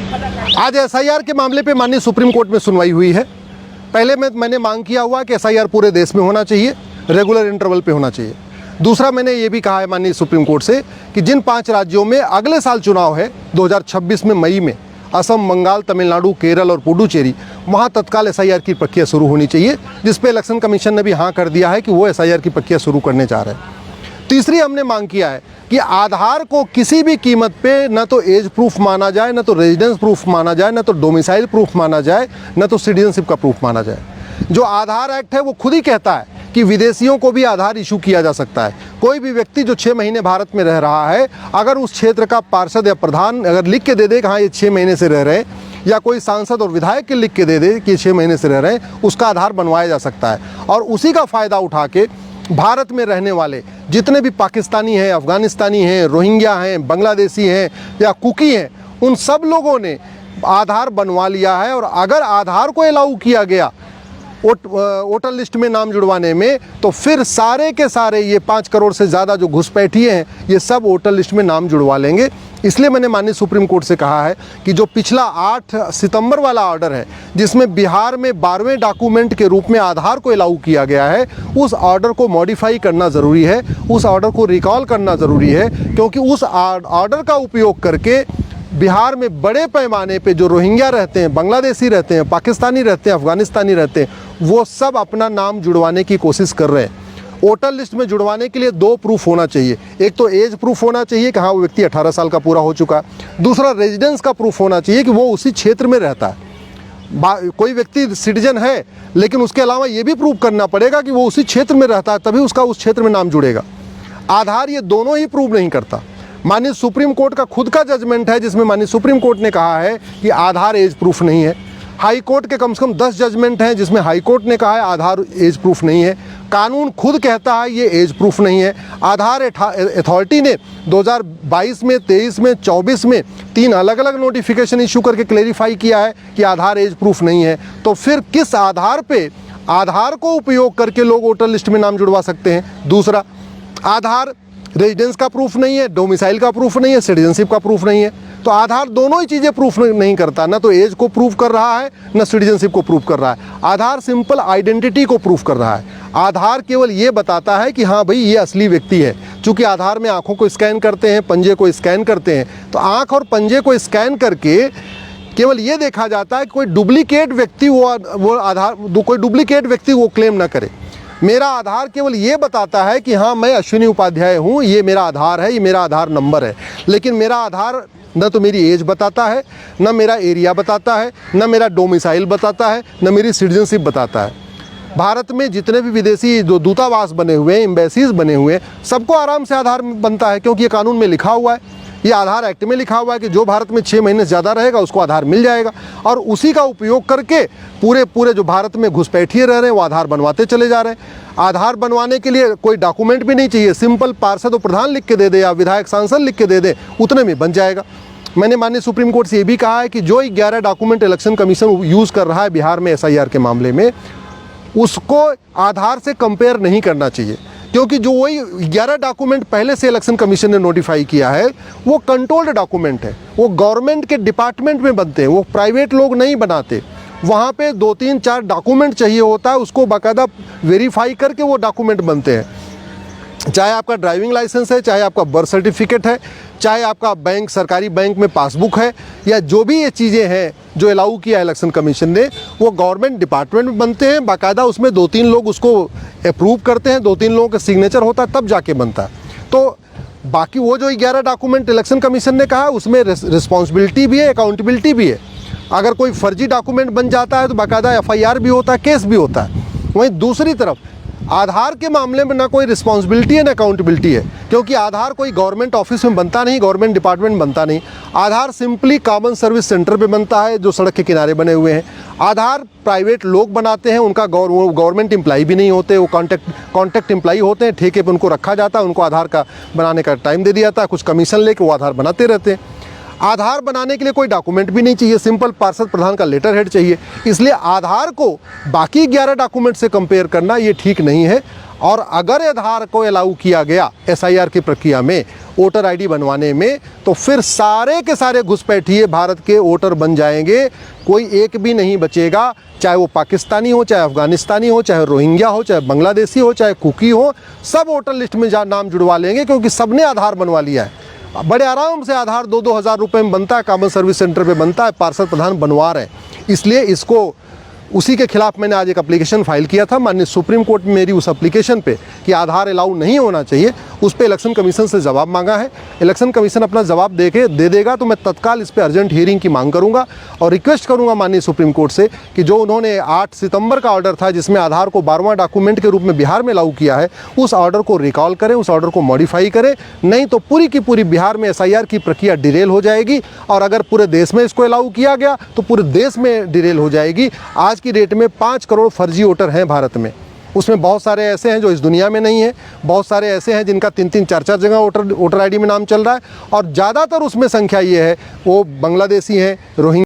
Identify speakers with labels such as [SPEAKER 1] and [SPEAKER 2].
[SPEAKER 1] आज एसआईआर के मामले पे माननीय सुप्रीम कोर्ट में सुनवाई हुई है। पहले मैंने मांग किया हुआ कि एसआईआर पूरे देश में होना चाहिए, रेगुलर इंटरवल पे होना चाहिए। दूसरा, मैंने ये भी कहा है माननीय सुप्रीम कोर्ट से कि जिन 5 राज्यों में अगले साल चुनाव है 2026 में मई में, असम, बंगाल, तमिलनाडु, केरल और पुडुचेरी, वहाँ तत्काल एसआईआर की प्रक्रिया शुरू होनी चाहिए, जिस पे इलेक्शन कमीशन ने भी हाँ कर दिया है कि वो एसआईआर की प्रक्रिया शुरू करने जा रहे हैं। तीसरी, हमने मांग किया है कि आधार को किसी भी कीमत पे न तो एज प्रूफ माना जाए, न तो रेजिडेंस प्रूफ माना जाए, न तो डोमिसाइल प्रूफ माना जाए, न तो सिटीजनशिप का प्रूफ माना जाए। जो आधार एक्ट है वो खुद ही कहता है कि विदेशियों को भी आधार इशू किया जा सकता है। कोई भी व्यक्ति जो 6 महीने भारत में रह रहा है, अगर उस क्षेत्र का पार्षद या प्रधान अगर लिख के दे दे कि हाँ ये 6 महीने से रह रहे हैं, या कोई सांसद और विधायक के लिख के दे दे कि 6 महीने से रह रहे हैं, उसका आधार बनवाया जा सकता है। और उसी का फ़ायदा उठा के भारत में रहने वाले जितने भी पाकिस्तानी हैं, अफ़गानिस्तानी हैं, रोहिंग्या हैं, बांग्लादेशी हैं या कुकी हैं, उन सब लोगों ने आधार बनवा लिया है। और अगर आधार को अलाउ किया गया वोटर लिस्ट में नाम जुड़वाने में, तो फिर सारे के सारे ये 5 करोड़ से ज़्यादा जो घुसपैठिए हैं, ये सब वोटर लिस्ट में नाम जुड़वा लेंगे। इसलिए मैंने माननीय सुप्रीम कोर्ट से कहा है कि जो पिछला 8 सितंबर वाला ऑर्डर है, जिसमें बिहार में 12वें डॉक्यूमेंट के रूप में आधार को अलाउ किया गया है, उस ऑर्डर को मॉडिफाई करना ज़रूरी है, उस ऑर्डर को रिकॉल करना ज़रूरी है, क्योंकि उस ऑर्डर का उपयोग करके बिहार में बड़े पैमाने पे जो रोहिंग्या रहते हैं, बांग्लादेशी रहते हैं, पाकिस्तानी रहते हैं, अफ़गानिस्तानी रहते हैं, वो सब अपना नाम जुड़वाने की कोशिश कर रहे हैं। वोटर लिस्ट में जुड़वाने के लिए 2 प्रूफ होना चाहिए। एक तो एज प्रूफ होना चाहिए कि हाँ वो व्यक्ति 18 साल का पूरा हो चुका है। दूसरा, रेजिडेंस का प्रूफ होना चाहिए कि वो उसी क्षेत्र में रहता है। कोई व्यक्ति सिटीजन है, लेकिन उसके अलावा ये भी प्रूफ करना पड़ेगा कि वो उसी क्षेत्र में रहता है, तभी उसका उस क्षेत्र में नाम जुड़ेगा। आधार ये दोनों ही प्रूव नहीं करता। माननीय सुप्रीम कोर्ट का खुद का जजमेंट है, जिसमें माननीय सुप्रीम कोर्ट ने कहा है कि आधार एज प्रूफ नहीं है। हाई कोर्ट के कम से कम 10 जजमेंट हैं, जिसमें हाई कोर्ट ने कहा है आधार एज प्रूफ नहीं है। कानून खुद कहता है ये एज प्रूफ नहीं है। आधार अथॉरिटी ने 2022 में, 23 में, 24 में 3 अलग अलग नोटिफिकेशन इशू करके क्लेरिफाई किया है कि आधार एज प्रूफ नहीं है। तो फिर किस आधार पे आधार को उपयोग करके लोग वोटर लिस्ट में नाम जुड़वा सकते हैं? दूसरा, आधार रेजिडेंस का प्रूफ नहीं है, डोमिसाइल का प्रूफ नहीं है, सिटीजनशिप का प्रूफ नहीं है। तो आधार दोनों ही चीज़ें प्रूफ नहीं करता, ना तो एज को प्रूफ कर रहा है, ना सिटीजनशिप को प्रूफ कर रहा है। आधार सिंपल आइडेंटिटी को प्रूफ कर रहा है। आधार केवल ये बताता है कि हाँ भाई ये असली व्यक्ति है। चूँकि आधार में आँखों को स्कैन करते हैं, पंजे को स्कैन करते हैं, तो आँख और पंजे को स्कैन करके केवल ये देखा जाता है कि कोई डुप्लीकेट व्यक्ति कोई डुप्लीकेट व्यक्ति वो क्लेम ना करे। मेरा आधार केवल ये बताता है कि हाँ मैं अश्विनी उपाध्याय हूँ, ये मेरा आधार है, ये मेरा आधार नंबर है। लेकिन मेरा आधार न तो मेरी एज बताता है, न मेरा एरिया बताता है, न मेरा डोमिसाइल बताता है, न मेरी सिटीजनशिप बताता है। भारत में जितने भी विदेशी जो दूतावास बने हुए हैं, एम्बेसीज बने हुए हैं, सबको आराम से आधार बनता है, क्योंकि ये कानून में लिखा हुआ है, ये आधार एक्ट में लिखा हुआ है कि जो भारत में 6 महीने से ज़्यादा रहेगा उसको आधार मिल जाएगा। और उसी का उपयोग करके पूरे जो भारत में घुसपैठिए रह रहे हैं वो आधार बनवाते चले जा रहे हैं। आधार बनवाने के लिए कोई डॉक्यूमेंट भी नहीं चाहिए, सिंपल पार्षद और प्रधान लिख के दे दे या विधायक सांसद लिख के दे दे, उतने में बन जाएगा। मैंने माननीय सुप्रीम कोर्ट से ये भी कहा है कि जो 11 डॉक्यूमेंट इलेक्शन कमीशन यूज़ कर रहा है बिहार में एसआईआर के मामले में, उसको आधार से कंपेयर नहीं करना चाहिए, क्योंकि जो वही 11 डॉक्यूमेंट पहले से इलेक्शन कमीशन ने नोटिफाई किया है वो कंट्रोल्ड डॉक्यूमेंट है, वो गवर्नमेंट के डिपार्टमेंट में बनते हैं, वो प्राइवेट लोग नहीं बनाते। वहाँ पे 2, 3, 4 डॉक्यूमेंट चाहिए होता है, उसको बाकायदा वेरीफाई करके वो डॉक्यूमेंट बनते हैं। चाहे आपका ड्राइविंग लाइसेंस है, चाहे आपका बर्थ सर्टिफिकेट है, चाहे आपका बैंक, सरकारी बैंक में पासबुक है, या जो भी ये चीज़ें हैं जो अलाउ किया इलेक्शन कमीशन ने, वो गवर्नमेंट डिपार्टमेंट में बनते हैं। बाकायदा उसमें 2-3 लोग उसको अप्रूव करते हैं, 2-3 लोगों का सिग्नेचर होता है, तब जाके बनता है। तो बाकी वो जो 11 डॉक्यूमेंट इलेक्शन कमीशन ने कहा उसमें रिस्पॉन्सिबिलिटी भी है, अकाउंटेबिलिटी भी है। अगर कोई फर्जी डॉक्यूमेंट बन जाता है तो बाकायदा एफआईआर भी होता है, केस भी होता है। वहीं दूसरी तरफ आधार के मामले में ना कोई रिस्पॉन्सिबिलिटी है ना अकाउंटेबिलिटी है, क्योंकि आधार कोई गवर्नमेंट ऑफिस में बनता नहीं, गवर्नमेंट डिपार्टमेंट में बनता नहीं। आधार सिंपली कॉमन सर्विस सेंटर पे बनता है जो सड़क के किनारे बने हुए हैं। आधार प्राइवेट लोग बनाते हैं, उनका गवर्नमेंट एम्प्लॉई भी नहीं होते, वो कॉन्ट्रैक्ट एम्प्लॉई होते हैं, ठेके पे उनको रखा जाता है, उनको आधार का बनाने का टाइम दे दिया जाता है, कुछ कमीशन लेके वो आधार बनाते रहते हैं। आधार बनाने के लिए कोई डॉक्यूमेंट भी नहीं चाहिए, सिंपल पार्षद प्रधान का लेटर हेड चाहिए। इसलिए आधार को बाकी 11 डॉक्यूमेंट से कंपेयर करना ये ठीक नहीं है। और अगर आधार को अलाउ किया गया एसआईआर की प्रक्रिया में वोटर आईडी बनवाने में, तो फिर सारे के सारे घुसपैठिए भारत के वोटर बन जाएंगे, कोई एक भी नहीं बचेगा, चाहे वो पाकिस्तानी हो, चाहे अफगानिस्तानी हो, चाहे रोहिंग्या हो, चाहे बांग्लादेशी हो, चाहे कुकी हो, सब वोटर लिस्ट में नाम जुड़वा लेंगे, क्योंकि सबने आधार बनवा लिया है। बड़े आराम से आधार 2-2 हज़ार रुपये में बनता है, कॉमन सर्विस सेंटर पे बनता है, पार्षद प्रधान बनवा रहे हैं। इसलिए इसको उसी के खिलाफ मैंने आज एक एप्लीकेशन फाइल किया था माननीय सुप्रीम कोर्ट में। मेरी उस एप्लीकेशन पे कि आधार अलाउ नहीं होना चाहिए, उस पे इलेक्शन कमीशन से जवाब मांगा है। इलेक्शन कमीशन अपना जवाब दे देगा तो मैं तत्काल इस पे अर्जेंट हियरिंग की मांग करूंगा और रिक्वेस्ट करूंगा माननीय सुप्रीम कोर्ट से कि जो उन्होंने 8 सितंबर का ऑर्डर था जिसमें आधार को 12वां डॉक्यूमेंट के रूप में बिहार में लागू किया है, उस ऑर्डर को रिकॉल करें, उस ऑर्डर को मॉडिफाई करें, नहीं तो पूरी की पूरी बिहार में एसआईआर की प्रक्रिया डिरेल हो जाएगी। और अगर पूरे देश में इसको अलाउ किया गया तो पूरे देश में डिरेल हो जाएगी। आज की डेट में 5 करोड़ फर्जी वोटर हैं भारत में, उसमें बहुत सारे ऐसे हैं जो इस दुनिया में नहीं है, बहुत सारे ऐसे हैं जिनका 3-3, 4-4 जगह वोटर आईडी में नाम चल रहा है, और ज़्यादातर उसमें संख्या ये है वो बांग्लादेशी हैं, रोहिंग्या